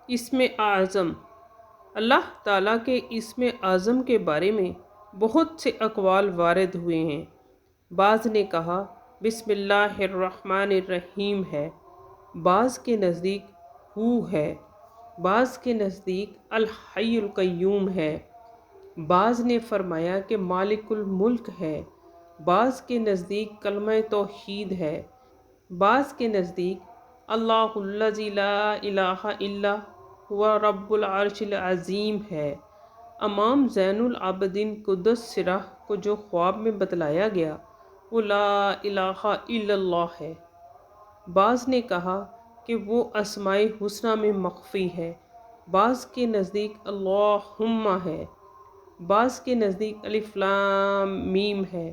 اسم اعظم۔ اللہ تعالیٰ کے اسم اعظم کے بارے میں بہت سے اقوال وارد ہوئے ہیں۔ بعض نے کہا بسم اللہ الرحمن الرحیم ہے، بعض کے نزدیک ہو ہے، بعض کے نزدیک الحی القیوم ہے، بعض نے فرمایا کہ مالک الملک ہے، بعض کے نزدیک کلمہ توحید ہے، بعض کے نزدیک اللہ الذی لا الہ الا هو رب العرش العظیم ہے۔ امام زین العابدین قدس سرہ کو جو خواب میں بتلایا گیا وہ لا الہ الا اللہ ہے۔ بعض نے کہا کہ وہ اسماء حسنہ میں مخفی ہے، بعض کے نزدیک اللہم ہے، بعض کے نزدیک الف لام میم ہے۔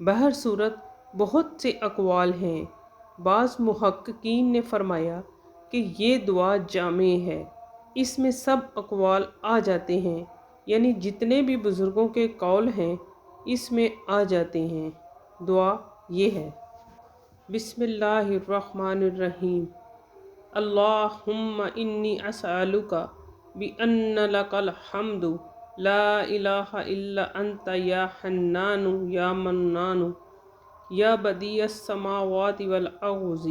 بہر صورت بہت سے اقوال ہیں۔ بعض محققین نے فرمایا کہ یہ دعا جامع ہے، اس میں سب اقوال آ جاتے ہیں، یعنی جتنے بھی بزرگوں کے قول ہیں اس میں آ جاتے ہیں۔ دعا یہ ہے: بسم اللہ الرحمن الرحیم، اللہم انی اسألک بأن لک الحمد لا الہ الا انت یا حنان یا منان یا بدیع السماوات والارض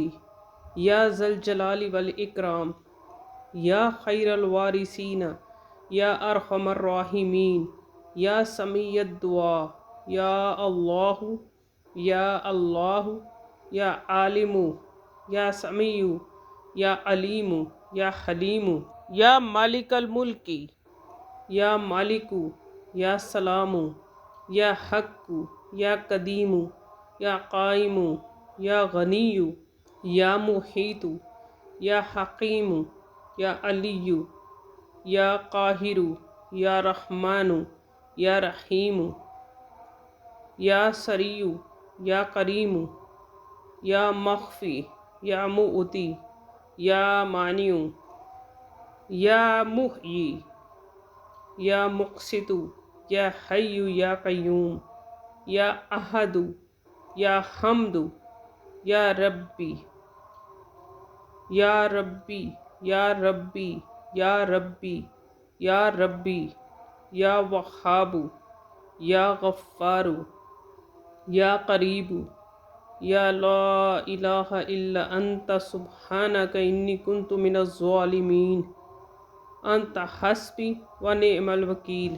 یا ذا الجلال والاکرام یا خیر الوارثین یا ارحم الراحمین یا سمیع الدعا یا اللہ یا اللہ یا عالم یا سمیع یا علیم یا حلیم یا مالک الملک یا مالک یا سلام یا حق یا قدیم یا قائم یا غنی یا محیط یا حکیم یا علی یا قاہر یا رحمان یا رحیم یا سریع یا کریم یا مخفی یا معطی یا مانع یا محیی یا مقسط یا حی یا قیوم یا احد یا حمد یا ربی یا ربی یا ربی یا ربی یا ربی یا وہاب یا غفار یا قریب یا لا الہ الا انت سبحانک انی کنت من الظالمین انت حسبی و نعم الوکیل۔